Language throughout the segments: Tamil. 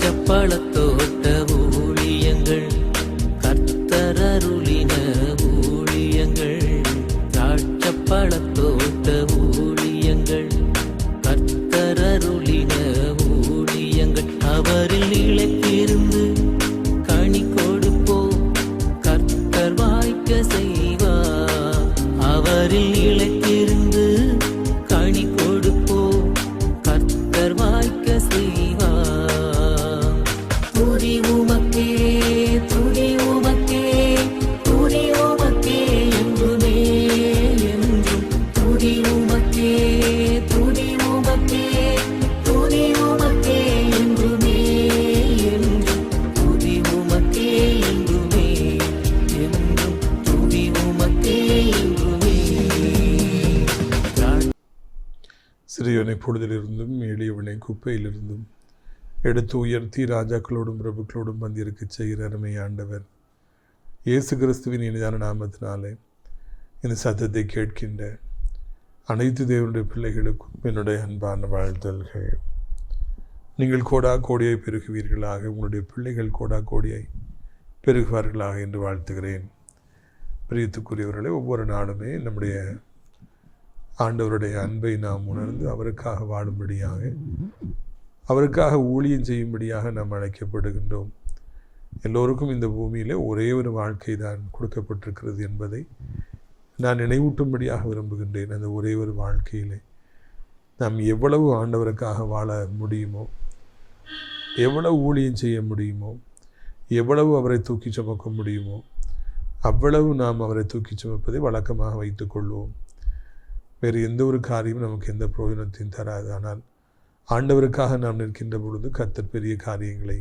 திராட்சப்பழத்தோட்ட ஊழியங்கள் கர்த்தரருளின ஊழியங்கள் திராட்சப்பழத்தோட்ட ஊழியங்கள் கர்த்தரருளின ஊழியங்கள் அவரில் இழைத்திருந்து கனி கொடுப்போம் கர்த்தர் வாய்க்க செய்வார் அவரில் இழைத்திருந்து கனி கொடுப்போம் கர்த்தர் வாய்க்க செய்வார் துதி உமக்கே துதி உமக்கே துதி உமக்கே என்றுமே என்றும் துதி உமக்கே துதி உமக்கே துதி உமக்கே என்றுமே என்றும் துதி உமக்கே என்றுமே என்றும் துதி உமக்கே என்றுமே. சிறியவனை பொழுதிலிருந்தும் எளியவனை குப்பையிலிருந்தும் எடுத்து உயர்த்தி ராஜாக்களோடும் பிரபுக்களோடும் வந்திருக்க செய்கிற அருமை ஆண்டவர் இயேசு கிறிஸ்துவின் இனிதான நாமத்தினாலே இந்த சத்தத்தை கேட்கின்ற அனைத்து தேவனுடைய பிள்ளைகளுக்கும் என்னுடைய அன்பான வாழ்த்தல்கள். நீங்கள் கோடா கோடியை பெருகுவீர்களாக, உங்களுடைய பிள்ளைகள் கோடா கோடியை பெருகுவார்களாக என்று வாழ்த்துகிறேன். பிரியத்துக்குரியவர்களே, ஒவ்வொரு நாளுமே நம்முடைய ஆண்டவருடைய அன்பை நாம் உணர்ந்து அவருக்காக வாழும்படியாக, அவருக்காக ஊழியம் செய்யும்படியாக நாம் அழைக்கப்படுகின்றோம். எல்லோருக்கும் இந்த பூமியிலே ஒரே ஒரு வாழ்க்கை தான் கொடுக்கப்பட்டிருக்கிறது என்பதை நான் நினைவூட்டும்படியாக விரும்புகின்றேன். அந்த ஒரே ஒரு வாழ்க்கையிலே நாம் எவ்வளவு ஆண்டவருக்காக வாழ முடியுமோ, எவ்வளவு ஊழியம் செய்ய முடியுமோ, எவ்வளவு அவரை தூக்கி சுமக்க முடியுமோ அவ்வளவு நாம் அவரை தூக்கி சுமப்பதை வழக்கமாக வைத்துக்கொள்வோம். வேறு எந்த ஒரு காரியமும் நமக்கு எந்த பிரயோஜனத்தையும் தராது. ஆனால் ஆண்டவருக்காக நாம் நிற்கின்ற பொழுது கர்த்தர் பெரிய காரியங்களை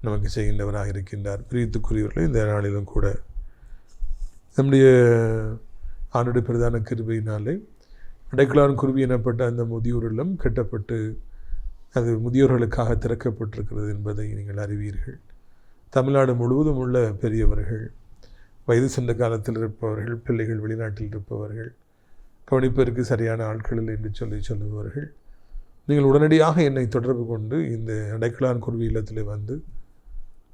நமக்கு செய்கின்றவராக இருக்கின்றார். பிரியத்துக்குரியவர்களே, இந்த நாளிலும் கூட நம்முடைய ஆண்டுடைய பிரதான கிருபையினாலே அடைக்கலான் குருவி எனப்பட்ட அந்த முதியோர் இல்லம் கட்டப்பட்டு அது முதியோர்களுக்காக திறக்கப்பட்டிருக்கிறது என்பதை நீங்கள் அறிவீர்கள். தமிழ்நாடு முழுவதும் உள்ள பெரியவர்கள், வயது சென்ற காலத்தில் இருப்பவர்கள், பிள்ளைகள் வெளிநாட்டில் இருப்பவர்கள், கவனிப்பதற்கு சரியான ஆட்களில் என்று சொல்லுபவர்கள், நீங்கள் உடனடியாக என்னை தொடர்பு கொண்டு இந்த அடைக்கலான் குருவி இல்லத்தில் வந்து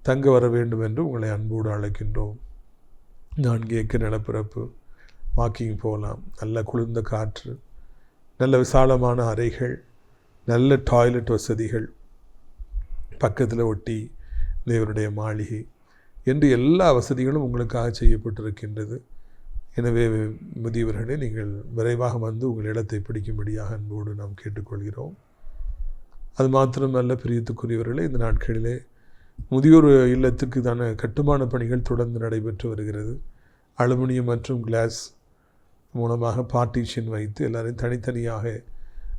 தங்க வர வேண்டும் என்று உங்களை அன்போடு அழைக்கின்றோம். 4 ஏக்கர் நிலப்பரப்பு, வாக்கிங் போகலாம், நல்ல குளிர்ந்த காற்று, நல்ல விசாலமான அறைகள், நல்ல டாய்லெட் வசதிகள், பக்கத்தில் ஒட்டி தேவனுடைய மாளிகை என்று எல்லா வசதிகளும் உங்களுக்காக செய்யப்பட்டிருக்கின்றது. எனவே முதியவர்களே, நீங்கள் விரைவாக வந்து உங்கள் இடத்தை பிடிக்கும்படியாக அன்போடு நாம் கேட்டுக்கொள்கிறோம். அது மாத்திரமல்ல பிரியத்துக்குரியவர்களே, இந்த நாட்களிலே முதியோர் இல்லத்துக்கு தான கட்டுமான பணிகள் தொடர்ந்து நடைபெற்று வருகிறது. அலுமினியம் மற்றும் கிளாஸ் மூலமாக பார்ட்டிஷன் வைத்து எல்லாரையும் தனித்தனியாக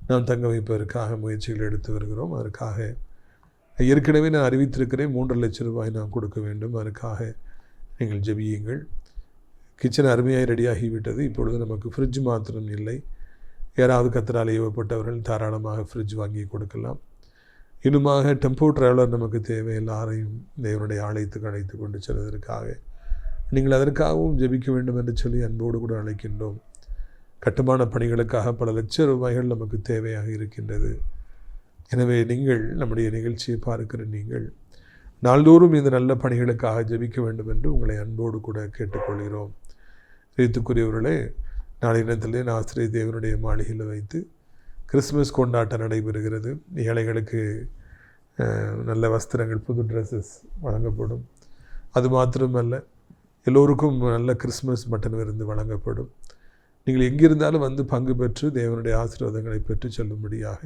நாம் தங்க வைப்பதற்காக முயற்சிகள் எடுத்து வருகிறோம். அதற்காக ஏற்கனவே நான் அறிவித்திருக்கிறேன், 3 லட்சம் ரூபாய் நாம் கொடுக்க வேண்டும். அதற்காக நீங்கள் ஜெபியுங்கள். கிச்சன் அருமையாக ரெடியாகிவிட்டது. இப்பொழுது நமக்கு ஃப்ரிட்ஜ் மாத்திரம் இல்லை. யாராவது கத்தரால் ஏவப்பட்டவர்கள் தாராளமாக ஃப்ரிட்ஜ் வாங்கி கொடுக்கலாம். இன்னுமாக டெம்போ ட்ராவலர் நமக்கு தேவை. எல்லாரையும் தேவனுடைய ஆலயத்துக்கு அழைத்து கொண்டு செல்வதற்காக நீங்கள் அதற்காகவும் ஜெபிக்க வேண்டும் என்று சொல்லி அன்போடு கூட அழைக்கின்றோம். கட்டுமான பணிகளுக்காக பல லட்சம் ரூபாய்கள் நமக்கு தேவையாக இருக்கின்றது. எனவே நீங்கள் நம்முடைய நிகழ்ச்சியை பார்க்கிற நீங்கள் நாள்தோறும் இந்த நல்ல பணிகளுக்காக ஜெபிக்க வேண்டும் என்று உங்களை அன்போடு கூட கேட்டுக்கொள்கிறோம். ரீத்துக்குரியவர்களே, நாளை தினத்திலே ஆசிரியர் தேவனுடைய மாளிகையில் வைத்து கிறிஸ்மஸ் கொண்டாட்டம் நடைபெறுகிறது. ஏழைகளுக்கு நல்ல வஸ்திரங்கள், புது ட்ரெஸ்ஸஸ் வழங்கப்படும். அது மாத்திரமல்ல, எல்லோருக்கும் நல்ல கிறிஸ்மஸ் மட்டன் விருந்து வழங்கப்படும். நீங்கள் எங்கிருந்தாலும் வந்து பங்கு பெற்று தேவனுடைய ஆசீர்வாதங்களை பெற்று செல்லும்படியாக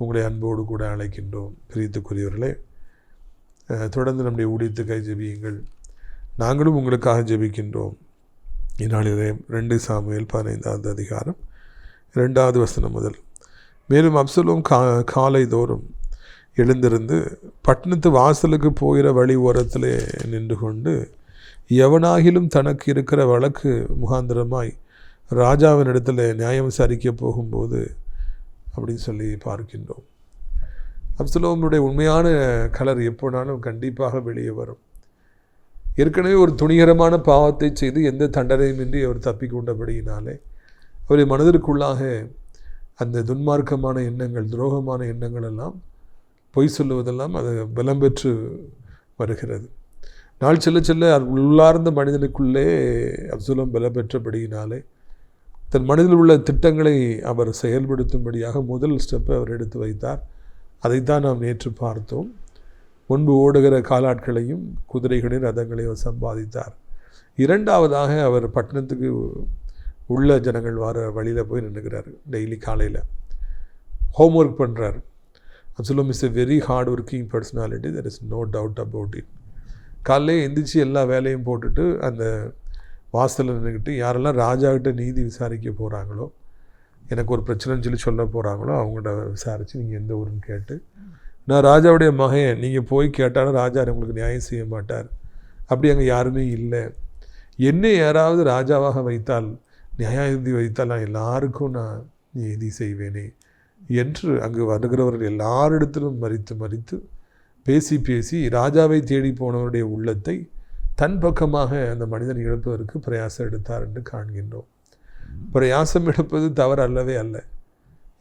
உங்களை அன்போடு கூட அழைக்கின்றோம். பிரியத்துக்குரியவர்களே, தொடர்ந்து நம்முடைய ஊழியத்துக்காக ஜெபியுங்கள். நாங்களும் உங்களுக்காக ஜெபிக்கின்றோம். இந்நாளிலே 2 சாமுவேல் 15வது அதிகாரம் 2வது வசனம் முதல். மேலும் அப்சலோம் காலை தோறும் எழுந்திருந்து பட்டணத்து வாசலுக்கு போகிற வழி ஓரத்திலே நின்று கொண்டு, எவனாகிலும் தனக்கு இருக்கிற வழக்கு முகாந்திரமாய் ராஜாவின் இடத்துல நியாயம் விசாரிக்க போகும்போது அப்படின்னு சொல்லி பார்க்கின்றோம். அப்சலோமுடைய உண்மையான கலர் எப்போனாலும் கண்டிப்பாக வெளியே வரும். ஏற்கனவே ஒரு துணிகரமான பாவத்தை செய்து எந்த தண்டனையுமின்றி அவர் தப்பிக்கொண்டபடியினாலே அவருடைய மனதிற்குள்ளாக அந்த துன்மார்க்கமான எண்ணங்கள், துரோகமான எண்ணங்கள் எல்லாம் பொய் சொல்லுவதெல்லாம் அது பலம் பெற்று வருகிறது. நாள் செல்ல செல்ல உள்ளார்ந்த மனிதனுக்குள்ளே அப்சலோம் பலம் பெற்றபடியினாலே தன் மனதில் உள்ள திட்டங்களை அவர் செயல்படுத்தும்படியாக முதல் ஸ்டெப்பை அவர் எடுத்து வைத்தார். அதைத்தான் நாம் நேற்று பார்த்தோம். முன்பு ஓடுகிற காலாட்களையும் குதிரைகளையும் ரதங்களையும் அவர் சம்பாதித்தார். இரண்டாவதாக அவர் பட்டணத்துக்கு உள்ள ஜனங்கள் வர வழியில் போய் நின்றுக்கிறார். டெய்லி காலையில் ஹோம் ஒர்க் பண்ணுறார். Absalom is a very hard working personality, there is no doubt about it. காலையில் எந்திரிச்சு எல்லா வேலையும் போட்டுட்டு அந்த வாசலில் நின்றுக்கிட்டு யாரெல்லாம் ராஜாக்கிட்ட நீதி விசாரிக்க போகிறாங்களோ, எனக்கு ஒரு பிரச்சனைன்னு சொல்ல போகிறாங்களோ அவங்கள்ட்ட விசாரித்து நீங்கள் எந்த ஊருன்னு கேட்டு, நான் ராஜாவுடைய மகன், நீங்கள் போய் கேட்டாலும் ராஜா உங்களுக்கு நியாயம் செய்ய மாட்டார், அப்படி அங்கே யாருமே இல்லை, என்னை யாராவது ராஜாவாக வைத்தால், நியாயாதிபதி வைத்தால் நான் எல்லாருக்கும் நான் நீதி செய்வேனே என்று அங்கு வருகிறவர்கள் எல்லாரிடத்திலும் மறித்து பேசி பேசி ராஜாவை தேடி போனவருடைய உள்ளத்தை தன் பக்கமாக அந்த மனிதன் இழப்பதற்கு பிரயாசம் எடுத்தார் என்று காண்கின்றோம். பிரயாசம் எடுப்பது தவறு அல்லவே அல்ல.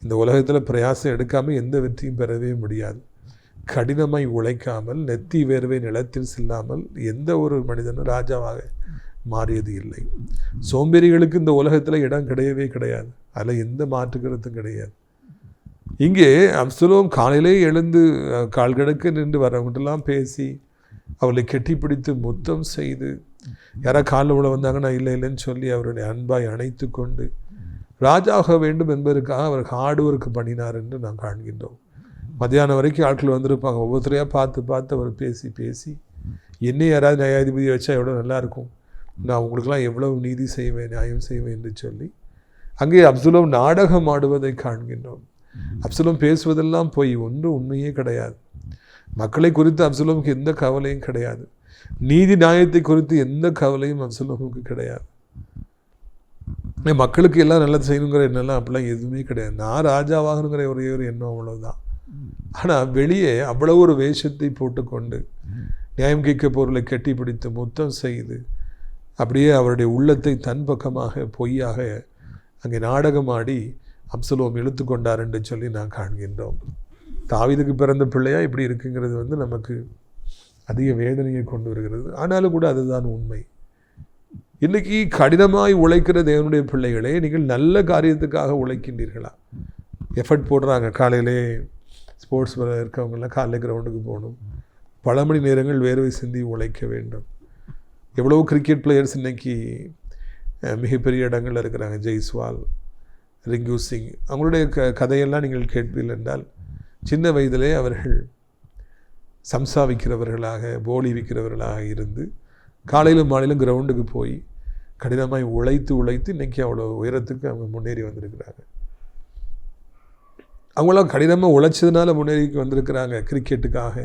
இந்த உலகத்தில் பிரயாசம் எடுக்காமல் எந்த வெற்றியும் பெறவே முடியாது. கடினமாய் உழைக்காமல் நெத்தி வேர்வை நிலத்தில் செல்லாமல் எந்த ஒரு மனிதனும் ராஜாவாக மாறியது இல்லை. சோம்பேறிகளுக்கு இந்த உலகத்தில் இடம் கிடையவே கிடையாது. அதில் எந்த மாற்று கருத்தும் கிடையாது. இங்கே அப்சலோம் காலையிலே எழுந்து கால் கிடக்க நின்று வரவங்கள்டெல்லாம் பேசி அவளை கெட்டிப்பிடித்து முத்தம் செய்து, யாராவது காலில் விட வந்தாங்கன்னா இல்லை இல்லைன்னு சொல்லி அவருடைய அன்பாய் அணைத்து கொண்டு ராஜாக வேண்டும் என்பதற்காக அவர் ஹார்ட் ஒர்க் பண்ணினார் என்று நாம் காண்கின்றோம். மத்தியானம் வரைக்கும் ஆட்கள் வந்திருப்பாங்க. ஒவ்வொருத்தரையாக பார்த்து அவர் பேசி என்னை யாராவது நியாயாதிபதி வச்சா எவ்வளோ நல்லாயிருக்கும், நான் உங்களுக்கெல்லாம் எவ்வளவு நீதி செய்வேன், நியாயம் செய்வேன் என்று சொல்லி அங்கே அப்சலோம் நாடகம் ஆடுவதை காண்கின்றோம். அப்சலோம் பேசுவதெல்லாம் போய் ஒன்றும் உண்மையே கிடையாது. மக்களை குறித்து அப்சலோமுக்கு எந்த கவலையும் கிடையாது. நீதி நியாயத்தை குறித்து எந்த கவலையும் அப்சலோமுக்கு கிடையாது. மக்களுக்கு எல்லாம் நல்லது செய்யணுங்கிற எண்ணெல்லாம் அப்படிலாம் எதுவுமே கிடையாது. நான் ராஜாவாகணுங்கிற ஒரே ஒரு எண்ணம், அவ்வளோதான். ஆனால் வெளியே அவ்வளோ ஒரு வேஷத்தை போட்டுக்கொண்டு நியாயம் கேட்க பொருளை கட்டி பிடித்து முத்தம் செய்து அப்படியே அவருடைய உள்ளத்தை தன் பக்கமாக பொய்யாக அங்கே நாடகமாடி அப்சலோம் இழுத்து கொண்டார் என்று சொல்லி நான் காண்கின்றோம். தாவீதுக்கு பிறந்த பிள்ளையா இப்படி இருக்குங்கிறது நமக்கு அதிக வேதனையை கொண்டு வருகிறது. ஆனாலும் கூட அதுதான் உண்மை. இன்றைக்கி கடினமாய் உழைக்கிற தேவனுடைய பிள்ளைகளே, நீங்கள் நல்ல காரியத்துக்காக உழைக்கின்றீர்களா? எஃபர்ட் போடுறாங்க. காலையிலே ஸ்போர்ட்ஸ் இருக்கவங்கெல்லாம் காலையில் கிரவுண்டுக்கு போகணும், பல மணி நேரங்கள் வேர்வை சிந்தி உழைக்க வேண்டும். எவ்வளோ கிரிக்கெட் பிளேயர்ஸ் இன்றைக்கி மிகப்பெரிய இடங்களில் இருக்கிறாங்க. ஜெய்ஸ்வால், ரிங்கு சிங், அவங்களுடைய கதையெல்லாம் நீங்கள் கேட்பீர்கள் என்றால் சின்ன வயதிலே அவர்கள் சம்சா விற்கிறவர்களாக, போலி விற்கிறவர்களாக இருந்து காலையிலும் மாலையிலும் கிரவுண்டுக்கு போய் கடினமாய் உழைத்து இன்றைக்கி அவ்வளோ உயரத்துக்கு அவங்க முன்னேறி வந்திருக்கிறாங்க. அவங்களாம் கடினமாக உழைச்சதுனால முன்னேறி வந்திருக்கிறாங்க. கிரிக்கெட்டுக்காக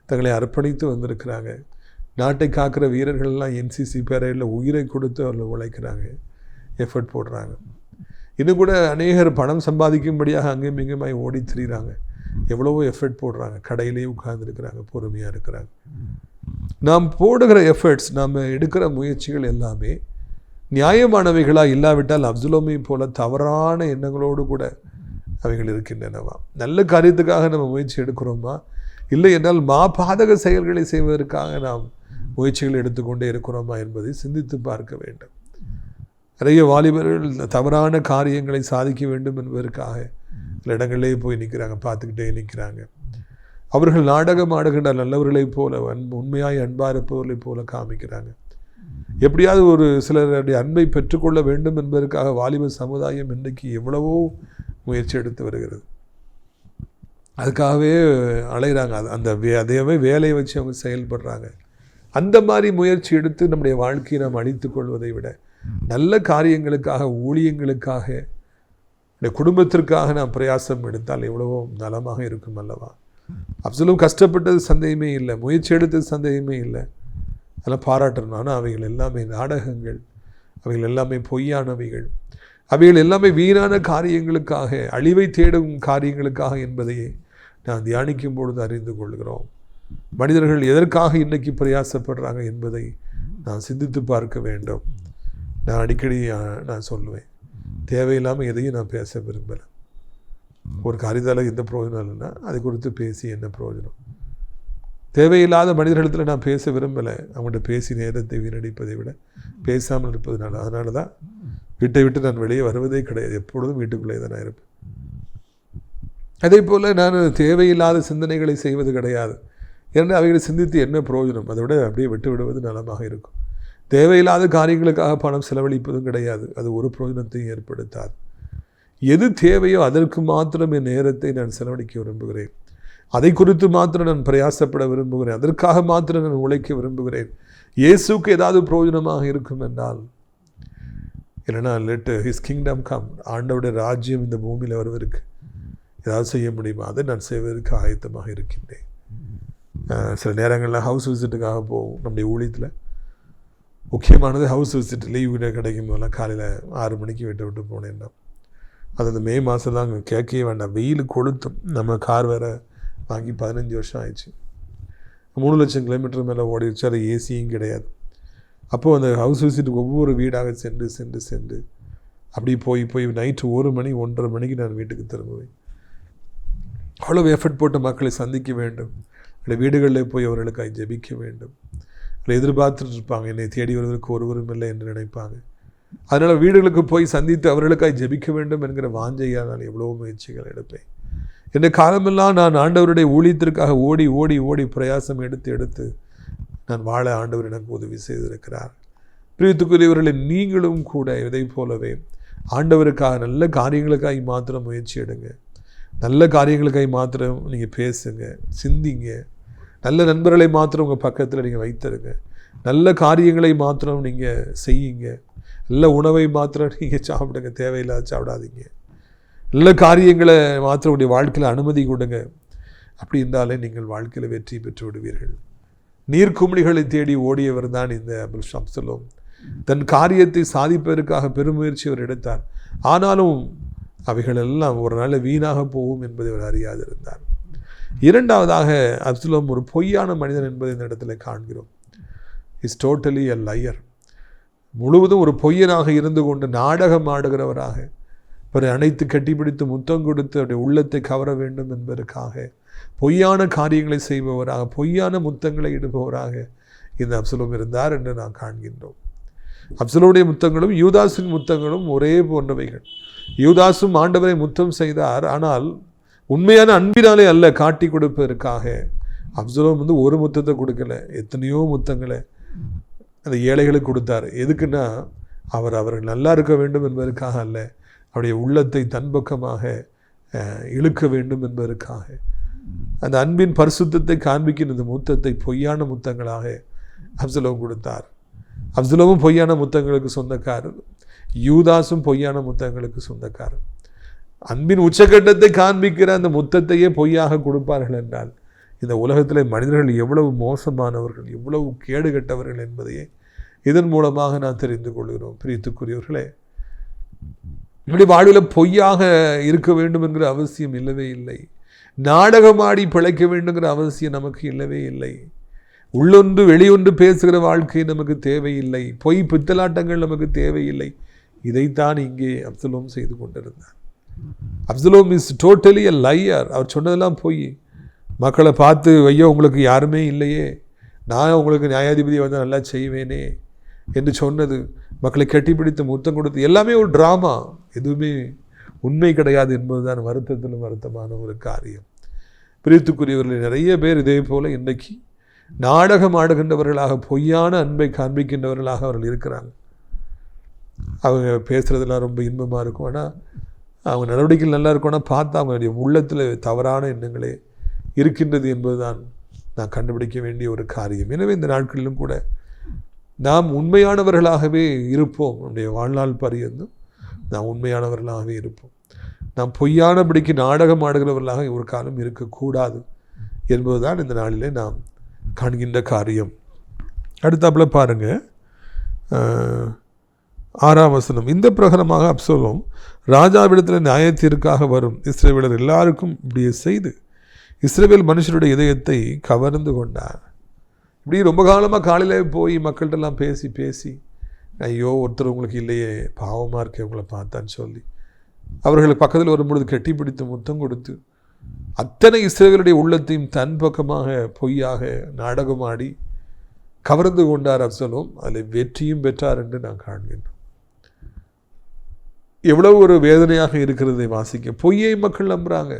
தங்களை அர்ப்பணித்து வந்திருக்கிறாங்க. நாட்டை காக்கிற வீரர்கள்லாம் என்சிசி பேரையில் உயிரை கொடுத்து அவர்கள் உழைக்கிறாங்க, எஃபர்ட் போடுறாங்க. இன்னும் கூட அநேகர் பணம் சம்பாதிக்கும்படியாக அங்கேயும் இங்குமாய் ஓடி திரிகிறாங்க. எவ்வளவோ எஃபர்ட் போடுறாங்க. கடையிலேயே உட்கார்ந்துருக்கிறாங்க, பொறுமையாக இருக்கிறாங்க. நாம் போடுகிற எஃபர்ட்ஸ், நாம் எடுக்கிற முயற்சிகள் எல்லாமே நியாயமானவைகளாக இல்லாவிட்டால் அப்சலோமை போல தவறான எண்ணங்களோடு கூட அவைகள் இருக்கின்றனவா? நல்ல காரியத்துக்காக நம்ம முயற்சி எடுக்கிறோமா, இல்லை என்றால் பாதக செயல்களை செய்வதற்காக நாம் முயற்சிகள் எடுத்துக்கொண்டே இருக்கிறோமா என்பதை சிந்தித்து பார்க்க வேண்டும். நிறைய வாலிபர்கள் தவறான காரியங்களை சாதிக்க வேண்டும் என்பதற்காக சில இடங்களிலே போய் நிற்கிறாங்க, பார்த்துக்கிட்டே நிற்கிறாங்க. அவர்கள் நாடகம் ஆடுகின்ற நல்லவர்களைப் போல, உண்மையாய் அன்பாக இருப்பவர்களைப் போல காமிக்கிறாங்க. எப்படியாவது ஒரு சிலருடைய அன்பை பெற்றுக்கொள்ள வேண்டும் என்பதற்காக வாலிப சமுதாயம் இன்றைக்கு எவ்வளவோ முயற்சி எடுத்து வருகிறது. அதுக்காகவே அலைகிறாங்க. அதையவே வேலையை வச்சு அவங்க செயல்படுறாங்க. அந்த மாதிரி முயற்சி எடுத்து நம்முடைய வாழ்க்கையை நாம் அழித்து கொள்வதை விட நல்ல காரியங்களுக்காக, ஊழியங்களுக்காக, குடும்பத்திற்காக நாம் பிரயாசம் எடுத்தால் எவ்வளவோ நலமாக இருக்கும் அல்லவா? அப்சலோம் கஷ்டப்பட்டது சந்தேகமே இல்லை, முயற்சி எடுத்தது சந்தேகமே இல்லை, அதெல்லாம் பாராட்டணும். ஆனால் அவைகள் எல்லாமே நாடகங்கள், அவைகள் எல்லாமே பொய்யானவைகள், அவைகள் எல்லாமே வீணான காரியங்களுக்காக, அழிவை தேடும் காரியங்களுக்காக என்பதையே நான் தியானிக்கும் பொழுது அறிந்து கொள்கிறோம். மனிதர்கள் எதற்காக இன்றைக்கி பிரயாசப்படுறாங்க என்பதை நான் சிந்தித்து பார்க்க வேண்டும். நான் அடிக்கடி நான் சொல்லுவேன், தேவையில்லாமல் எதையும் நான் பேச விரும்பலை. ஒரு காரியத்தால் எந்த பிரயோஜனம் இல்லைன்னா அதை குறித்து பேசி என்ன பிரயோஜனம்? தேவையில்லாத மனிதர்களிடத்தில் நான் பேச விரும்பலை. அவங்கள்ட்ட பேசி நேரத்தை வீணடிப்பதை விட பேசாமல் இருப்பதுனால. அதனால தான் வீட்டை விட்டு நான் வெளியே வருவதே கிடையாது. எப்பொழுதும் வீட்டுக்குள்ளே தான் நான் இருப்பேன். அதே போல் நான் தேவையில்லாத சிந்தனைகளை செய்வது கிடையாது. ஏன்னா அவைகளை சிந்தித்து என்ன பிரயோஜனம்? அதை விட அப்படியே விட்டு விடுவது நலமாக இருக்கும். தேவையில்லாத காரியங்களுக்காக பணம் செலவழிப்பதும் கிடையாது. அது ஒரு பிரயோஜனத்தையும் ஏற்படுத்தாது. எது தேவையோ அதற்கு மாத்திரம் என் நேரத்தை நான் செலவழிக்க விரும்புகிறேன். அதை குறித்து மாத்திரம் நான் பிரயாசப்பட விரும்புகிறேன். அதற்காக மாத்திரம் நான் உழைக்க விரும்புகிறேன். இயேசுக்கு ஏதாவது பிரயோஜனமாக இருக்கும் என்றால், இல்லைனா லெட் ஹிஸ் கிங்டம் கம், ஆண்டவருடைய ராஜ்யம் இந்த பூமியில் வருவதற்கு ஏதாவது செய்ய முடியுமா? அதை நான் செய்வதற்கு ஆயத்தமாக இருக்கின்றேன். சில நேரங்களில் ஹவுஸ் விசிட்டுக்காக போவோம். நம்முடைய ஊழியத்தில் முக்கியமானது ஹவுஸ் விசிட். லீவ் கிடைக்கும் போதெல்லாம் காலையில் 6 மணிக்கு விட்டு போனேன்னா, அது அந்த மே மாதம் தான் அங்கே கேட்கவே வேண்டாம். வெயில் கொளுத்தும். நம்ம கார் வேறு வாங்கி 15 வருஷம் ஆயிடுச்சு. 3 லட்சம் கிலோமீட்டர் மேலே ஓடிடுச்சு. அது ஏசியும் கிடையாது. அப்போது அந்த ஹவுஸ் விசிட்டுக்கு ஒவ்வொரு வீடாக சென்று அப்படி போய் நைட்டு 1 மணி 1:30 மணிக்கு நான் வீட்டுக்கு திரும்புவேன். அவ்வளோ எஃபர்ட் போட்டு மக்களை சந்திக்க வேண்டும். இல்லை வீடுகளில் போய் அவர்களுக்காக ஜெபிக்க வேண்டும். இல்லை எதிர்பார்த்துட்டு இருப்பாங்க, என்னை தேடி வருவதற்கு ஒருவரும் இல்லை என்று நினைப்பாங்க. அதனால் வீடுகளுக்கு போய் சந்தித்து அவர்களுக்காக ஜெபிக்க வேண்டும் என்கிற வாஞ்சையால் நான் எவ்வளோ முயற்சிகள் எடுப்பேன். இந்த காலமெல்லாம் நான் ஆண்டவருடைய ஊழியத்திற்காக ஓடி பிரயாசம் எடுத்து நான் வாழ ஆண்டவர் எனக்கு உதவி செய்திருக்கிறார். பிரியத்துக்குரியவர்களை, நீங்களும் கூட இதை போலவே ஆண்டவருக்காக நல்ல காரியங்களுக்காக மாத்திரம் முயற்சி எடுங்க. நல்ல காரியங்களுக்காக மாத்திரம் நீங்கள் பேசுங்க, சிந்திங்க. நல்ல நண்பர்களை மாத்திரம் உங்கள் பக்கத்தில் நீங்கள் வைத்திருங்க. நல்ல காரியங்களை மாத்திரம் நீங்கள் செய்யுங்க. நல்ல உணவை மாத்திரம் நீங்கள் சாப்பிடுங்க, தேவையில்லாத சாப்பிடாதீங்க. நல்ல காரியங்களை மாத்திரம் உடைய வாழ்க்கையில் அனுமதி கொடுங்க. அப்படி இருந்தாலே நீங்கள் வாழ்க்கையில் வெற்றி பெற்று விடுவீர்கள். நீர்க்குமிழிகளை தேடி ஓடியவர் தான் இந்த அப்சலோம். தன் காரியத்தை சாதிப்பதற்காக பெருமுயற்சி அவர் எடுத்தார். ஆனாலும் அவைகளெல்லாம் ஒரு நாள் வீணாக போகும் என்பதை அவர் அறியாதிருந்தார். இரண்டாவதாக, அப்சலோம் ஒரு பொய்யான மனிதன் என்பதை இந்த இடத்துல காண்கிறோம். Is totally a liar. முழுவதும் ஒரு பொய்யனாக இருந்து கொண்டு நாடகம் ஆடுகிறவராக, பிறரை அணைத்து கட்டிப்பிடித்து முத்தம் கொடுத்து அவருடைய உள்ளத்தை கவர வேண்டும் என்பதற்காக பொய்யான காரியங்களை செய்பவராக, பொய்யான முத்தங்களை இடுபவராக இந்த அப்சலோம் இருந்தார் என்று நாம் காண்கின்றோம். அப்சலோமுடைய முத்தங்களும் யூதாஸின் முத்தங்களும் ஒரே போன்றவைகள். யூதாஸும் ஆண்டவரை முத்தம் செய்தார், ஆனால் உண்மையான அன்பினாலே அல்ல, காட்டி கொடுப்பதற்காக. அப்சலோம் ஒரு முத்தத்தை கொடுக்கல, எத்தனையோ முத்தங்களை அந்த ஏழைகளுக்கு கொடுத்தார். எதுக்குன்னா அவர்கள் நல்லா இருக்க வேண்டும் என்பதற்காக அல்ல, அவருடைய உள்ளத்தை தன் பக்கமாக இழுக்க வேண்டும் என்பதற்காக. அந்த அன்பின் பரிசுத்தத்தை காண்பிக்கின்ற இந்த முத்தத்தை பொய்யான முத்தங்களாக அப்சலோம் கொடுத்தார். அப்சலோமும் பொய்யான முத்தங்களுக்கு சொந்தக்காரர், யூதாஸும் பொய்யான முத்தங்களுக்கு சொந்தக்காரர். அன்பின் உச்சக்கட்டத்தை காண்பிக்கிற அந்த முத்தத்தையே பொய்யாக கொடுப்பார்கள் என்றால் இந்த உலகத்தில் மனிதர்கள் எவ்வளவு மோசமானவர்கள், எவ்வளவு கேடு கெட்டவர்கள் என்பதையே இதன் மூலமாக நான் தெரிந்து கொள்கிறோம். பிரியத்துக்குரியவர்களே, இப்படி வாழ்வில் பொய்யாக இருக்க வேண்டும் என்கிற அவசியம் இல்லவே இல்லை. நாடகமாடி பிழைக்க வேண்டுங்கிற அவசியம் நமக்கு இல்லவே இல்லை. உள்ளொன்று வெளியொன்று பேசுகிற வாழ்க்கை நமக்கு தேவையில்லை. பொய் பித்தலாட்டங்கள் நமக்கு தேவையில்லை. இதைத்தான் இங்கே அப்சலோம் செய்து கொண்டிருந்தார். Absalom is totally a liar. அவர் சொன்னதெல்லாம் பொய். மக்களை பார்த்து, ஐயோ உங்களுக்கு யாருமே இல்லையே, நான் உங்களுக்கு நியாயாதிபதி வந்து நல்லா செய்வேனே என்று சொன்னது, மக்களை கட்டிப்பிடித்து முத்தம் கொடுத்து, எல்லாமே ஒரு ட்ராமா, எதுவுமே உண்மை கிடையாது என்பதுதான் வருத்தத்திலும் வருத்தமான ஒரு காரியம். பிரியத்துக்குரியவர்கள் நிறைய பேர் இதே போல இன்றைக்கு நாடகம் ஆடுகின்றவர்களாக, பொய்யான அன்பை காண்பிக்கின்றவர்களாக அவர்கள் இருக்கிறாங்க. அவங்க பேசுகிறதுலாம் ரொம்ப இன்பமாக இருக்கும், ஆனால் அவங்க நடவடிக்கைகள் நல்லா இருக்கும், ஆனால் பார்த்தா அவங்களுடைய உள்ளத்தில் தவறான எண்ணங்களே இருக்கின்றது என்பதுதான் நான் கண்டுபிடிக்க வேண்டிய ஒரு காரியம். எனவே இந்த நாட்களிலும் கூட நாம் உண்மையானவர்களாகவே இருப்போம். நம்முடைய வாழ்நாள் பரியந்தும் நாம் உண்மையானவர்களாகவே இருப்போம். நாம் பொய்யானபடிக்கு நாடகம் ஆடுகிறவர்களாக ஒரு காலம் இருக்கக்கூடாது என்பதுதான் இந்த நாளிலே நாம் காண்கின்ற காரியம். அடுத்தாப்புல பாருங்க, 6ஆம் வசனம். இந்த பிரகாரமாக அப்சலோம் ராஜாவிடத்தில் நியாயத்திற்காக வரும் இஸ்ரவேலர் எல்லாருக்கும் இப்படியே செய்து இஸ்ரவேல் மனுஷருடைய இதயத்தை கவர்ந்து கொண்டார். இப்படி ரொம்ப காலமாக காலையில் போய் மக்கள்கிட்டலாம் பேசி ஐயோ ஒருத்தர் உங்களுக்கு இல்லையே, பாவமாக இருக்கே உங்களை பார்த்தான்னு சொல்லி அவர்களுக்கு பக்கத்தில் வரும்பொழுது கெட்டிப்பிடித்து முத்தம் கொடுத்து அத்தனை இஸ்ரவேலுடைய உள்ளத்தையும் தன் பக்கமாக பொய்யாக நாடகமாடி கவர்ந்து கொண்டார் அப்சலோம். அதில் வெற்றியும் பெற்றார் என்று நான் காண்கின்றோம். எவ்வளவு ஒரு வேதனையாக இருக்கிறதை வாசிக்க. பொய்யை மக்கள் நம்புகிறாங்க.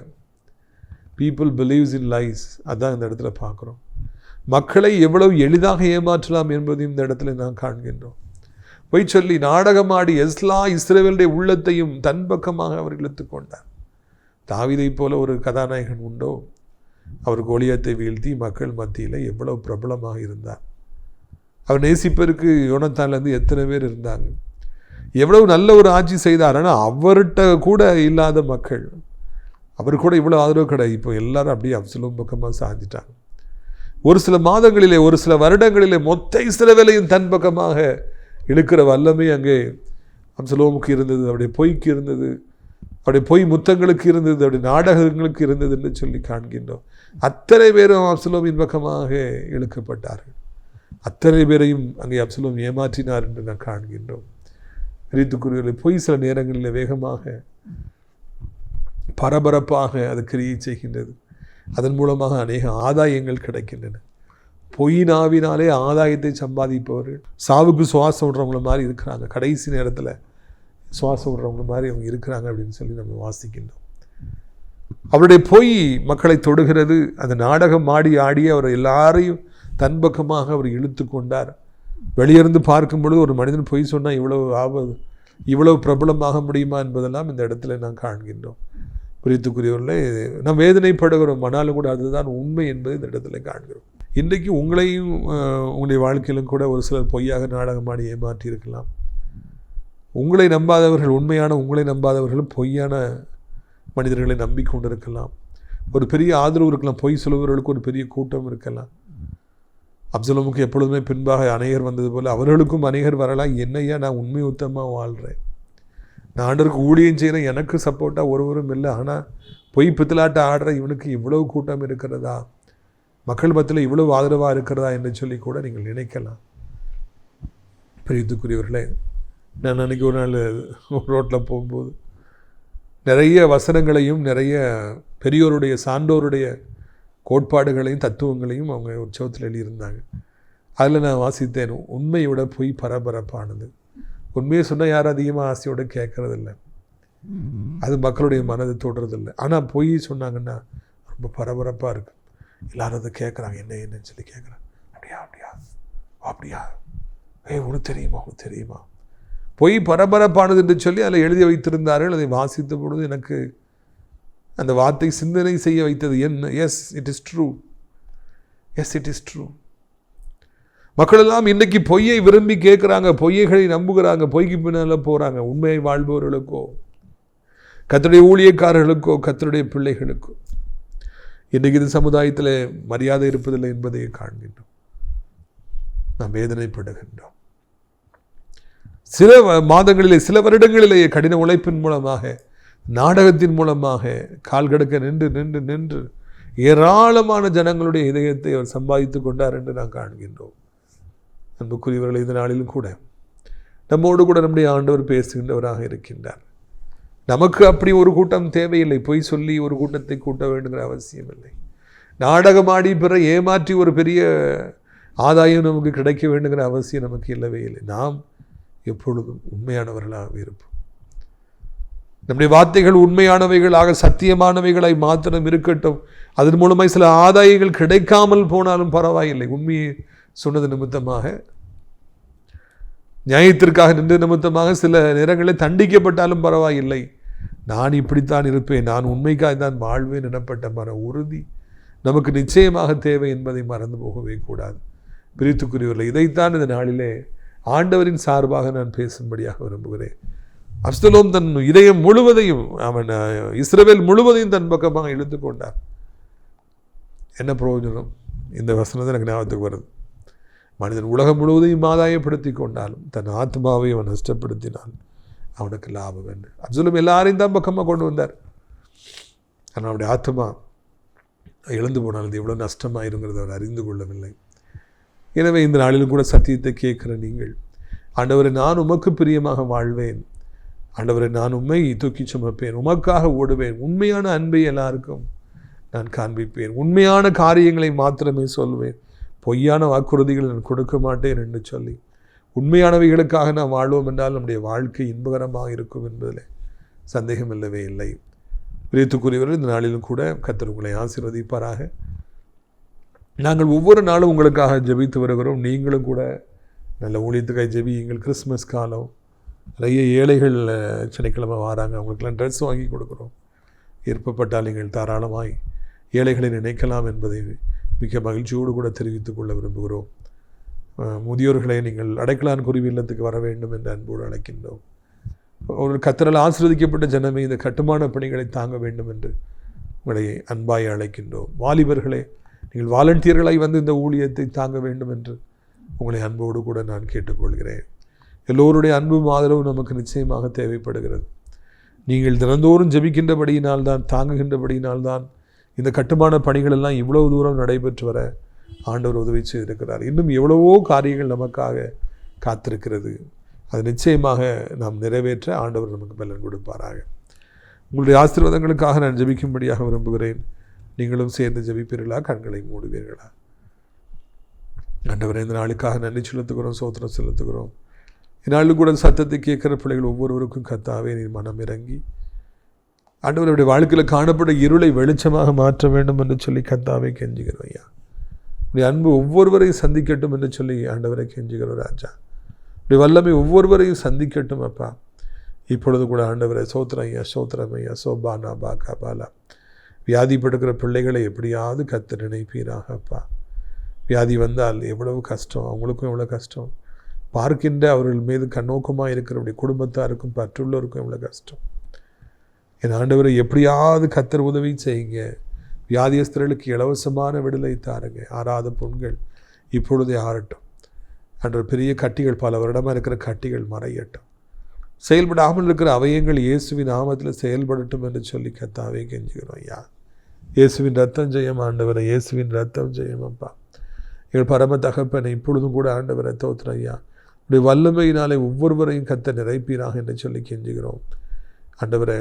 People believes in lies. அதான் இந்த இடத்துல பார்க்குறோம். மக்களை எவ்வளவு எளிதாக ஏமாற்றலாம் என்பதையும் இந்த இடத்துல நான் காண்கின்றோம். பொய் சொல்லி நாடகமாடி இஸ்ரவேலுடைய உள்ளத்தையும் தன் பக்கமாக அவர் இழுத்து கொண்டார். தாவீதை போல ஒரு கதாநாயகன் உண்டோ? அவர் கோலியாத்தை வீழ்த்தி மக்கள் மத்தியில் எவ்வளவு பிரபலமாக இருந்தார். அவர் நேசிப்பதற்கு யோனத்தான்லேருந்து எத்தனை பேர் இருந்தாங்க. எவ்வளவு நல்ல ஒரு ஆட்சி செய்தார். ஆனால் அவர்கிட்ட கூட இல்லாத மக்கள், அவர் கூட இவ்வளோ ஆதரவு கிடையாது. இப்போ எல்லாரும் அப்படியே அப்சலோம் பக்கமாக சாஞ்சிட்டாங்க. ஒரு சில மாதங்களிலே, ஒரு சில வருடங்களிலே மொத்த இஸ்ரவேலையும் தன் பக்கமாக இழுக்கிற வல்லமை அங்கே அப்சலோமுக்கு இருந்தது. அவருடைய பொய்க்கு இருந்தது, அவருடைய பொய் முத்தங்களுக்கு இருந்தது, அவருடைய நாடகங்களுக்கு இருந்தது என்று சொல்லி காண்கின்றோம். அத்தனை பேரும் அப்சலோமின் பக்கமாக இழுக்கப்பட்டார்கள். அத்தனை பேரையும் அங்கே அப்சலோம் ஏமாற்றினார் என்று நான் காண்கின்றோம். பிரித்துக்குரியவர்களை பொய் சில நேரங்களில் வேகமாக பரபரப்பாக அது கிரியை செய்கின்றது. அதன் மூலமாக அநேக ஆதாயங்கள் கிடைக்கின்றன. பொய்னாவினாலே ஆதாயத்தை சம்பாதிப்பவர்கள் சாவுக்கு சுவாசம் விடுறவங்கள மாதிரி இருக்கிறாங்க. கடைசி நேரத்தில் சுவாசம் விடுறவங்கள மாதிரி அவங்க இருக்கிறாங்க அப்படின்னு சொல்லி நம்ம வாசிக்கின்றோம். அவருடைய பொய் மக்களை தொடுகிறது. அந்த நாடகம் ஆடி அவர் எல்லாரையும் தன் பக்கமாக அவர் இழுத்து கொண்டார். வெளியிருந்து பார்க்கும் பொழுது ஒரு மனிதன் பொய் சொன்னால் இவ்வளவு பிரபலமாக முடியுமா என்பதெல்லாம் இந்த இடத்துல நான் காண்கின்றோம். பிரித்துக்குரியவர்களே, நாம் வேதனைப்படுகிறோம். ஆனாலும் கூட அதுதான் உண்மை என்பது இந்த இடத்துல காண்கிறோம். இன்றைக்கு உங்களையும் உங்களுடைய வாழ்க்கையிலும் கூட ஒரு சிலர் பொய்யாக நாடகமாடி ஏமாற்றி இருக்கலாம். உங்களை நம்பாதவர்கள், உங்களை நம்பாதவர்களும் பொய்யான மனிதர்களை நம்பிக்கொண்டிருக்கலாம். ஒரு பெரிய ஆதரவு இருக்கலாம். பொய் சொல்பவர்களுக்கு ஒரு பெரிய கூட்டம் இருக்கலாம். அப்சலோமுக்கு எப்பொழுதுமே பின்பாக அநேகர் வந்தது போல் அவர்களுக்கும் அநேகர் வரலாம். என்னையா நான் உண்மை உத்தமாக வாழ்கிறேன், நான் ஆண்டவருக்கு ஊழியம் செய்கிறேன், எனக்கு சப்போர்ட்டாக ஒருவரும் இல்லை, ஆனால் பொய் பித்தலாட்ட ஆடுற இவனுக்கு இவ்வளவு கூட்டம் இருக்கிறதா, மக்கள் மத்தியில் இவ்வளவு ஆதரவாக இருக்கிறதா என்று சொல்லி கூட நீங்கள் நினைக்கலாம். பிரித்துக்குரியவர்களே, நான் அன்றைக்கி ஒரு நாள் ரோட்டில் போகும்போது நிறைய வசனங்களையும் நிறைய பெரியோருடைய சான்றோருடைய கோட்பாடுகளையும் தத்துவங்களையும் அவங்க உற்சவத்தில் எழுதியிருந்தாங்க. அதில் நான் வாசித்தேன், உண்மையோட பொய் பரபரப்பானது. உண்மையை சொன்னால் யாரும் அதிகமாக ஆசையோடு கேட்கறதில்ல, அது மக்களுடைய மனதை தொடுறதில்லை. ஆனால் பொய் சொன்னாங்கன்னா ரொம்ப பரபரப்பாக இருக்குது. எல்லாரும் அதை கேட்குறாங்க, என்னன்னு சொல்லி கேட்குறாங்க. அப்படியா உனக்கு தெரியுமா பொய் பரபரப்பானது என்று சொல்லி அதில் எழுதி வைத்திருந்தார்கள். அதை வாசித்த பொழுது எனக்கு அந்த வார்த்தை சிந்தனை செய்ய வைத்தது. என்ன? S it is true. மக்களெல்லாம் இன்றைக்கி பொய்யை விரும்பி கேட்குறாங்க, பொய்யைகளை நம்புகிறாங்க, பொய்க்கு பின்னால் போகிறாங்க. உண்மையை வாழ்பவர்களுக்கோ, கர்த்தருடைய ஊழியக்காரர்களுக்கோ, கர்த்தருடைய பிள்ளைகளுக்கோ இன்றைக்கு இந்த சமுதாயத்தில் மரியாதை இருப்பதில்லை என்பதை காண்கின்றோம். நாம் வேதனைப்படுகின்றோம். சில மாதங்களிலே, சில வருடங்களிலேயே கடின உழைப்பின் மூலமாக, நாடகத்தின் மூலமாக கால் கடக்க நின்று ஏராளமான ஜனங்களுடைய இதயத்தை அவர் சம்பாதித்து கொண்டார் என்று நாம் காண்கின்றோம். அன்புக்குரியவர்களை, இந்த நாளிலும் கூட நம்மோடு கூட நம்முடைய ஆண்டவர் பேசுகின்றவராக இருக்கின்றார். நமக்கு அப்படி ஒரு கூட்டம் தேவையில்லை. பொய் சொல்லி ஒரு கூட்டத்தை கூட்ட வேண்டுங்கிற அவசியம் இல்லை. நாடகமாடி பிற ஏமாற்றி ஒரு பெரிய ஆதாயம் நமக்கு கிடைக்க வேண்டுங்கிற அவசியம் நமக்கு இல்லவே இல்லை. நாம் எப்பொழுதும் உண்மையானவர்களாக இருப்போம். நம்முடைய வார்த்தைகள் உண்மையானவைகளாக, சத்தியமானவைகளாய் மாத்திரம் இருக்கட்டும். அதன் மூலமாக சில ஆதாயங்கள் கிடைக்காமல் போனாலும் பரவாயில்லை. உண்மையை சொன்னது நிமித்தமாக, நியாயத்திற்காக நின்று நிமித்தமாக சில நேரங்களில் தண்டிக்கப்பட்டாலும் பரவாயில்லை. நான் இப்படித்தான் இருப்பேன், நான் உண்மைக்காக தான் வாழ்வேன் எனப்பட்ட மன உறுதி நமக்கு நிச்சயமாக தேவை என்பதை மறந்து போகவே கூடாது. பிரித்துக்குரியவர்கள், இதைத்தான் இந்த நாளிலே ஆண்டவரின் சார்பாக நான் பேசும்படியாக விரும்புகிறேன். அப்சலோம் தன் இதயம் முழுவதையும், அவன் இஸ்ரவேல் முழுவதையும் தன் பக்கமாக இழுத்து கொண்டார். என்ன பிரயோஜனம்? இந்த வசனத்தை எனக்கு ஞாபகத்துக்கு வருது. மனிதன் உலகம் முழுவதையும் ஆதாயப்படுத்தி கொண்டாலும் தன் ஆத்மாவை அவன் நஷ்டப்படுத்தினான் அவனுக்கு லாபம் என்று. அப்சலோம் எல்லாரையும் தான் பக்கமாக கொண்டு வந்தார். ஆனால் அவனுடைய ஆத்மா இழந்து போனால் அது எவ்வளோ நஷ்டமாயிருங்கிறத அவர் அறிந்து கொள்ளவில்லை. எனவே இந்த நாளிலும் கூட சத்தியத்தை கேட்குற நீங்கள், ஆண்டவரை, நான் உமக்கு பிரியமாக வாழ்வேன், ஆண்டவரை, நான் உம்மை தூக்கி சுமப்பேன், உமக்காக ஓடுவேன், உண்மையான அன்பை எல்லாருக்கும் நான் காண்பிப்பேன், உண்மையான காரியங்களை மாத்திரமே சொல்வேன், பொய்யான வாக்குறுதிகளை நான் கொடுக்க மாட்டேன் என்று சொல்லி உண்மையானவைகளுக்காக நாம் வாழ்வோம் என்றால் நம்முடைய வாழ்க்கை இன்பகரமாக இருக்கும் என்பதில் சந்தேகம் இல்லவே இல்லை. பிரியத்துக்குரியவர்கள், இந்த நாளிலும் கூட கர்த்தர் உங்களை ஆசீர்வதிப்பாராக. நாங்கள் ஒவ்வொரு நாளும் உங்களுக்காக ஜெபித்து வருகிறோம். நீங்களும் கூட நல்ல ஊழியத்துக்காக ஜெபியுங்கள். கிறிஸ்மஸ் காலம், நிறைய ஏழைகள் சனிக்கிழமை வராங்க, அவங்களுக்கெல்லாம் ட்ரெஸ் வாங்கி கொடுக்குறோம். விருப்பப்பட்டால் நீங்கள் தாராளமாய் ஏழைகளை நினைக்கலாம் என்பதை மிக மகிழ்ச்சியோடு கூட தெரிவித்துக் கொள்ள விரும்புகிறோம். முதியோர்களை நீங்கள் அடைக்கலான் குருவி இல்லத்துக்கு வர வேண்டும் என்று அன்போடு அழைக்கின்றோம். ஒரு கர்த்தரால் ஆசீர்வதிக்கப்பட்ட ஜனமே, இந்த கட்டுமான பணிகளை தாங்க வேண்டும் என்று உங்களை அன்பாய் அழைக்கின்றோம். வாலிபர்களே, நீங்கள் வாலண்டியர்களாய் வந்து இந்த ஊழியத்தை தாங்க வேண்டும் என்று உங்களை அன்போடு கூட நான் கேட்டுக்கொள்கிறேன். எல்லோருடைய அன்பும் ஆதரவும் நமக்கு நிச்சயமாக தேவைப்படுகிறது. நீங்கள் தினந்தோறும் ஜெபிக்கின்றபடியினால்தான், தாங்குகின்றபடியினால்தான் இந்த கட்டுமான பணிகள் எல்லாம் இவ்வளவு தூரம் நடைபெற்று வர ஆண்டவர் உதவி செய்திருக்கிறார். இன்னும் எவ்வளவோ காரியங்கள் நமக்காக காத்திருக்கிறது. அது நிச்சயமாக நாம் நிறைவேற்ற ஆண்டவர் நமக்கு பலன் கொடுப்பாராக. உங்களுடைய ஆசீர்வாதங்களுக்காக நான் ஜெபிக்கும்படியாக விரும்புகிறேன். நீங்களும் சேர்ந்து ஜெபிப்பீர்களா? கண்களை மூடுவீர்களா? ஆண்டவரே, இந்த நாளுக்காக நன்றி செலுத்துகிறோம், ஸ்தோத்திரம் செலுத்துகிறோம். இந்நாளில் கூட சத்தத்தை கேட்கிற பிள்ளைகள் ஒவ்வொருவருக்கும் கர்த்தாவே நீர் மனம் இறங்கி ஆண்டவருடைய வாழ்க்கையில் காணப்பட்ட இருளை வெளிச்சமாக மாற்ற வேண்டும் என்று சொல்லி கர்த்தாவே கெஞ்சுகிறோம். ஐயா, உடைய அன்பு ஒவ்வொருவரையும் சந்திக்கட்டும் என்று சொல்லி ஆண்டவரை கெஞ்சுகிறோம். ராஜா, உடைய வல்லமை ஒவ்வொருவரையும் சந்திக்கட்டும். அப்பா, இப்பொழுது கூட ஆண்டவரை சோத்திரம் ஐயா, சோத்திரம் ஐயா, சோபானா பாக்கா பாலா, வியாதிப்படுகிற பிள்ளைகளை எப்படியாவது கர்த்தர் நினைப்பீராக. அப்பா, வியாதி வந்தால் எவ்வளவு கஷ்டம், அவங்களுக்கும் எவ்வளோ கஷ்டம், பார்க்கின்ற அவர்கள் மீது கண்ணோக்கமாக இருக்கிறவருடைய குடும்பத்தாருக்கும் பற்றுள்ளோருக்கும் எவ்வளோ கஷ்டம். என் ஆண்டவரை எப்படியாவது கர்த்தர் உதவி செய்யுங்க. வியாதியஸ்தர்களுக்கு இலவசமான விடுதலை தாருங்க. ஆறாத புண்கள் இப்பொழுதே ஆறட்டும். ஆண்டவர், பெரிய கட்டிகள், பல வருடமாக இருக்கிற கட்டிகள் மறையட்டும். செயல்படாமல் இருக்கிற அவயங்கள் இயேசுவின் நாமத்தில் செயல்படட்டும் என்று சொல்லி கர்த்தாவே கெஞ்சுகிறோம். ஐயா, இயேசுவின் ரத்தம் ஜெயம் ஆண்டவரை, இயேசுவின் ரத்தம் ஜெயம். அப்பா, எங்கள் பரம தகப்பனை, இப்பொழுதும் கூட ஆண்டவரை தோத்திரம் ஐயா, உடைய வல்லமையினாலே ஒவ்வொருவரையும் கர்த்தர் நிறைப்பீராக என்று சொல்லி கெஞ்சுகிறோம். ஆண்டவரை,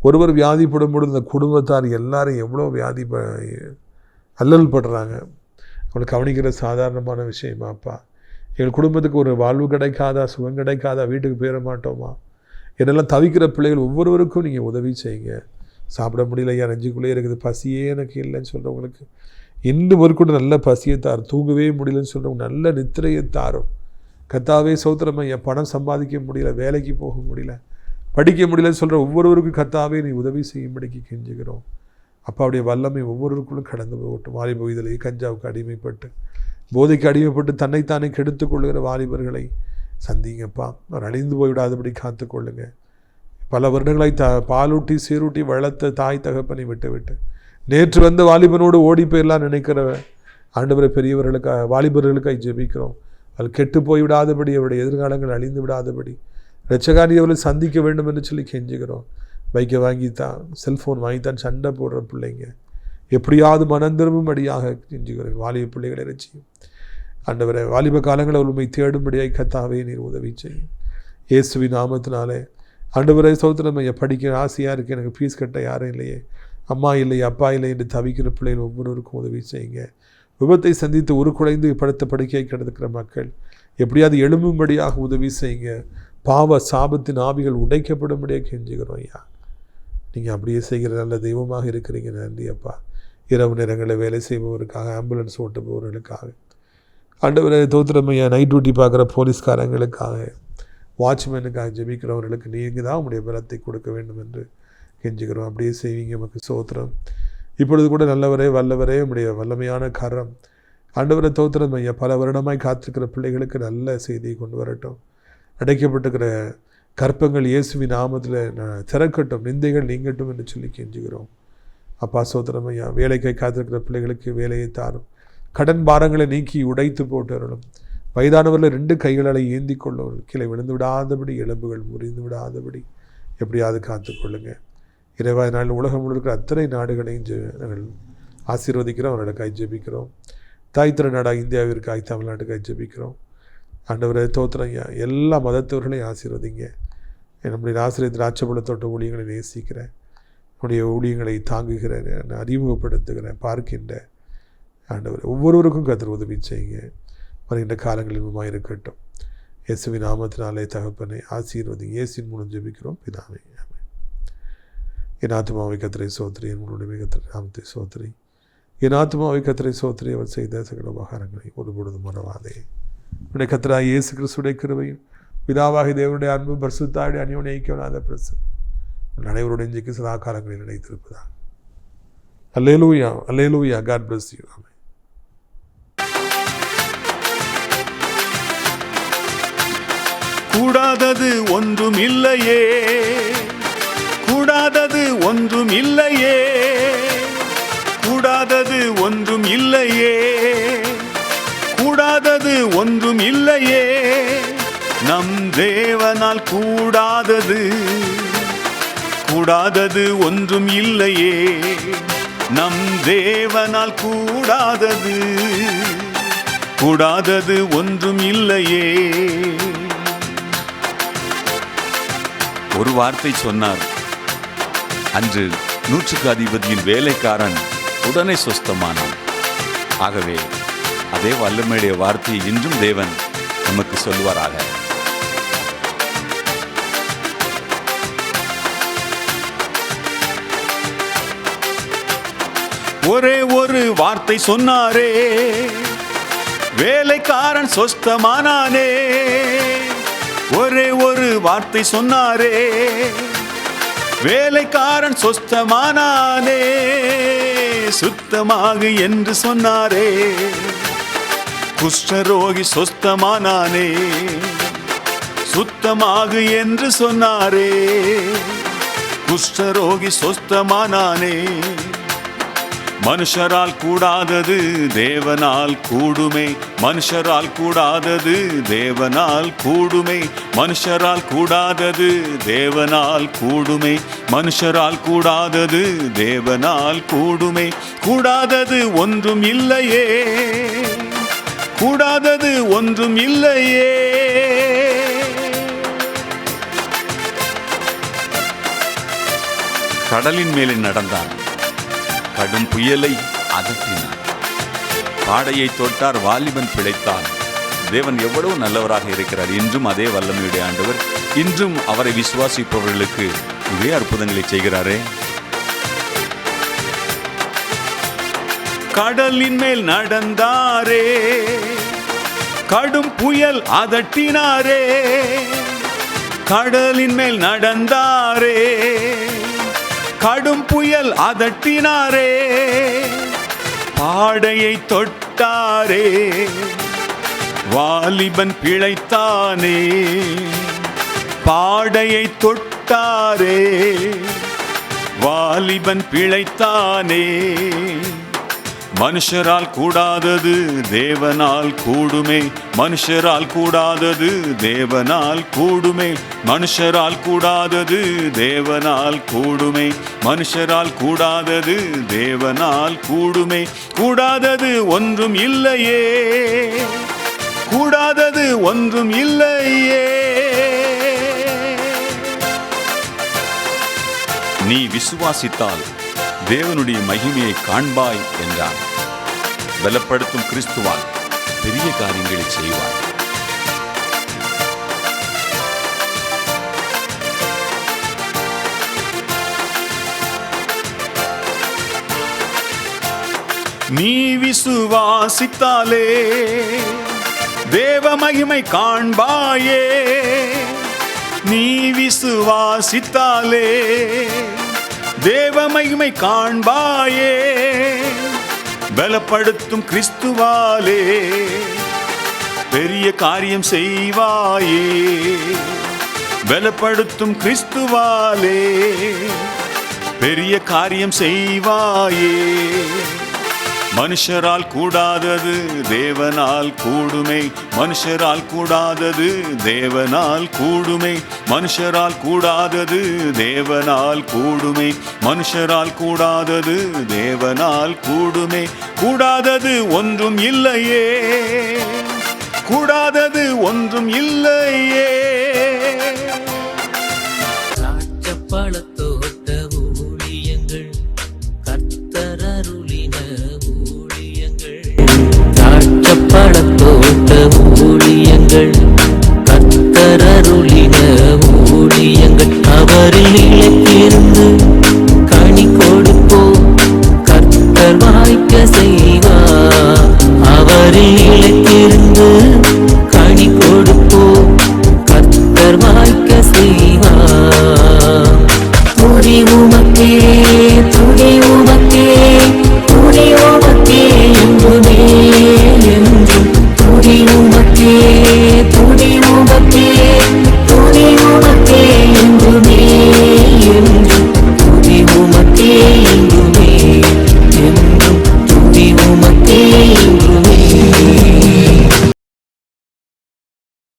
ஒருவர் வியாதிப்படும் பொழுது இந்த குடும்பத்தார் எல்லாரும் எவ்வளோ அல்லல் படுறாங்க. அவங்களை கவனிக்கிற சாதாரணமான விஷயமாப்பா. எங்கள் குடும்பத்துக்கு ஒரு வாழ்வு கிடைக்காதா, சுகம் கிடைக்காதா, வீட்டுக்கு போயிட மாட்டோமா, என்னெல்லாம் தவிக்கிற பிள்ளைகள் ஒவ்வொருவருக்கும் நீங்கள் உதவி செய்யுங்க. சாப்பிட முடியல ஐயா, நெஞ்சுக்குள்ளே இருக்குது, பசியே எனக்கு இல்லைன்னு சொல்கிறவங்களுக்கு இன்னும் ஒரு கூட நல்ல பசியை தாரும். தூங்கவே முடியலன்னு சொல்கிறவங்க நல்ல நித்திரையை தாரும். கர்த்தாவே சோத்திரம் ஐயா, பணம் சம்பாதிக்க முடியல, வேலைக்கு போக முடியல, படிக்க முடியலன்னு சொல்கிற ஒவ்வொருவருக்கும் கர்த்தாவே நீ உதவி செய்யும்படிக்கு கெஞ்சுகிறோம். அப்பாவுடைய வல்லமை ஒவ்வொருவருக்குள்ளும் கடந்து போகட்டும். வாலிப வயதிலே கஞ்சாவுக்கு அடிமைப்பட்டு, போதைக்கு அடிமைப்பட்டு தன்னைத்தானே கெடுத்து கொள்ளுகிற வாலிபர்களை சந்திங்கப்பா. அவர் அழிந்து போய்விடாதபடி காத்துக்கொள்ளுங்க. பல வருடங்களாய் பாலூட்டி சீரூட்டி வளர்த்த தாய் தகப்பனை விட்டு நேற்று வந்த வாலிபனோடு ஓடி போயிடலாம் நினைக்கிற ஆண்டவரை, பெரியவர்களுக்காக வாலிபர்களுக்காக ஜெபிக்கிறோம். அது கெட்டு போய்விடாதபடி, அவருடைய எதிர்காலங்கள் அழிந்து விடாதபடி இரட்சகாரி அவர்களை சந்திக்க வேண்டும் என்று சொல்லி கெஞ்சுகிறோம். பைக்கை வாங்கித்தான், செல்ஃபோன் வாங்கித்தான் சண்டை போடுற பிள்ளைங்க எப்படியாவது மனம் திரும்பும்படியாக கெஞ்சுகிறோம். வாலிப பிள்ளைகளை ரட்சியும் ஆண்டவரை. வாலிப காலங்களை உண்மை தேடும்படியாக கர்த்தாவே நீர் உதவி செய்யும். இயேசுவின் நாமத்தினாலே ஆண்டவரை சோத்திரம் ஐயா, படிக்கிற ஆசையாக இருக்குது, எனக்கு ஃபீஸ் கட்ட யாரும் இல்லையே, அம்மா இல்லை, அப்பா இல்லை என்று தவிக்கிற பிள்ளைகள் ஒவ்வொருவருக்கும் உதவி செய்யுங்க. விபத்தை சந்தித்து உருக்குலைந்து படுத்த படுக்கையை கிடந்துக்கிற மக்கள் எப்படியாவது எழும்பும்படியாக உதவி செய்யுங்க. பாவ சாபத்தின் ஆவிகள் உடைக்கப்படும்படியாக கெஞ்சுகிறோம். ஐயா, நீங்கள் அப்படியே செய்கிற நல்ல தெய்வமாக இருக்கிறீங்க. நன்றி அப்பா. இரவு நேரங்களில் வேலை செய்பவருக்காக, ஆம்புலன்ஸ் ஓட்டுபவர்களுக்காக ஆண்டவரை தோத்திரம் ஐயா, நைட் டியூட்டி பார்க்குற போலீஸ்காரங்களுக்காக, வாட்ச்மேனுக்காக ஜெபிக்கிறவர்களுக்கு நீங்கள் தான் உங்களுடைய பலத்தை கொடுக்க வேண்டும் என்று கெஞ்சுகிறோம். அப்படியே செய்வீங்க. நமக்கு சோத்திரம். இப்பொழுது கூட நல்லவரே, வல்லவரே, உடைய வல்லமையான கரம் ஆண்டவரை தோத்திரம் ஐயா, பல வருடமாய் காத்திருக்கிற பிள்ளைகளுக்கு நல்ல செய்தியை கொண்டு வரட்டும். அடைக்கப்பட்டிருக்கிற கற்பங்கள் இயேசுவின் நாமத்தில் திறக்கட்டும், நிந்தைகள் நீங்கட்டும் என்று சொல்லி கெஞ்சுகிறோம். அப்பா சோத்திரம் ஐயா, வேலைக்காய் காத்திருக்கிற பிள்ளைகளுக்கு வேலையை தாரும். கடன் பாரங்களை நீக்கி உடைத்து போட்டு வரணும். வயதானவர்கள் 2 கைகளை ஏந்தி கொள்ளும். கீழே விழுந்து விடாதபடி, எலும்புகள் முறிந்து விடாதபடி எப்படியாவது காத்துக்கொள்ளுங்க. இறைவாய் நாள் உலகம் முழுக்க அத்தனை நாடுகளையும் நாங்கள் ஆசீர்வதிக்கிறோம். அவர்களுக்காக ஜெபிக்கிறோம். தாய் திரு நாடாக இந்தியாவிற்காக, தமிழ்நாட்டுக்காக ஜெபிக்கிறோம். ஆண்டவரை தோத்திரம் ஐயா, எல்லா மதத்தவர்களையும் ஆசீர்வதிங்க. நம்முடைய ஆசிரியர் திராட்சைப்பழத்தோட்ட ஊழியங்களை நேசிக்கிறேன், நம்முடைய ஊழியங்களை தாங்குகிறேன், அறிமுகப்படுத்துகிறேன், பார்க்கின்றேன். ஆண்டவர் ஒவ்வொருவருக்கும் கர்த்தர் உதவி செய்யுங்க. வருகின்ற காலங்களில் இருக்கட்டும். இயேசுவின் நாமத்தினாலே தகப்பனை ஆசீர்வதி. இயேசுவின் மூலம் ஜெபிக்கிறோம் பிதாவே, ஆமென். என் ஆத்துமாவை கர்த்தரை சோத்திரி, என் உன்னுடைய கர்த்தரை நாமத்தை சோத்திரி. என் ஆத்துமாவை கர்த்தரை சோத்திரி, அவர் செய்த சகல உபகாரங்களை ஒருபொழுதும் மறவாதே. உன்னுடைய கர்த்தராகிய இயேசு கிறிஸ்துவின் கிருபையும் பிதாவாகிய தேவனுடைய அன்பு பரிசுத்தாவின் அந்யோன்ய ஐக்கியமான பிரசன்னம் அனைவருடைய இன்றைக்கு சதா காலங்களில் நிலைத்திருப்பதாக. Hallelujah, hallelujah. God bless you. Amen. கூடாதது ஒன்றும் இல்லையே, கூடாதது ஒன்றும் இல்லையே, கூடாதது ஒன்றும் இல்லையே, கூடாதது ஒன்றும் இல்லையே, நம் தேவனால் கூடாதது, கூடாதது ஒன்றும் இல்லையே, நம் தேவனால் கூடாதது, கூடாதது ஒன்றும் இல்லையே. ஒரு வார்த்தை சொன்னார். அன்று 100க்கு அதிபதியின் வேலைக்காரன் உடனே சொஸ்தமானான். ஆகவே அதே வல்லமையுடைய வார்த்தையை இன்றும் தேவன் நமக்கு சொல்வாராக. ஒரே ஒரு வார்த்தை சொன்னாரே, வேலைக்காரன் சொஸ்தமானானே. ஒரே ஒரு வார்த்தை சொன்னாரே, வேலைக்காரன் சொஸ்தமானானே. சுத்தமாகு என்று சொன்னாரே, குஷ்டரோகி சொஸ்தமானானே. சுத்தமாகு என்று சொன்னாரே, குஷ்டரோகி சொஸ்தமானானே. மனுஷரால் கூடாதது தேவனால் கூடுமே, மனுஷரால் கூடாதது தேவனால் கூடுமே, மனுஷரால் கூடாதது தேவனால் கூடுமே, மனுஷரால் கூடாதது தேவனால் கூடுமே. கூடாதது ஒன்றும் இல்லையே, கூடாதது ஒன்றும் இல்லையே. கடலின் மேலே நடந்தான், கடும் புயலை அதட்டினார். பாடையை தொட்டார், வாலிபன் பிழைத்தான். தேவன் எவ்வளவு நல்லவராக இருக்கிறார். இன்றும் அதே வல்லமையுடைய ஆண்டவர் இன்றும் அவரை விசுவாசிப்பவர்களுக்கு இதே அற்புதங்களை செய்கிறாரே. கடலின் மேல் நடந்தாரே, கடும் புயல் அதட்டினாரே. கடலின் மேல் நடந்தாரே, கடும் புயல் அதட்டினாரே. பாடையை தொட்டாரே, வாலிபன் பிழைத்தானே. பாடையை தொட்டாரே, வாலிபன் பிழைத்தானே. மனுஷரால் கூடாதது தேவனால் கூடுமே, மனுஷரால் கூடாதது தேவனால் கூடுமே, மனுஷரால் கூடாதது தேவனால் கூடுமே, மனுஷரால் கூடாதது தேவனால் கூடுமே. கூடாதது ஒன்றும் இல்லையே, கூடாதது ஒன்றும் இல்லையே. நீ விசுவாசித்தால் தேவனுடைய மகிமையை காண்பாய் என்றார். பலப்படுத்தும் கிறிஸ்துவால் பெரிய காரியங்களை செய்வார். நீ விசுவாசித்தாலே தேவ மகிமை காண்பாயே. நீ விசுவாசித்தாலே தேவ மகிமை காண்பாயே. பலப்படுத்தும் கிறிஸ்துவாலே பெரிய காரியம் செய்வாயே. பலப்படுத்தும் கிறிஸ்துவாலே பெரிய காரியம் செய்வாயே. மனுஷரால் கூடாதது தேவனால் கூடுமே, மனுஷரால் கூடாதது தேவனால் கூடுமே, மனுஷரால் கூடாதது தேவனால் கூடுமே, மனுஷரால் கூடாதது தேவனால் கூடுமே. கூடாதது ஒன்றும் இல்லையே, கூடாதது ஒன்றும் இல்லையே. உமக்கே துதி உமக்கே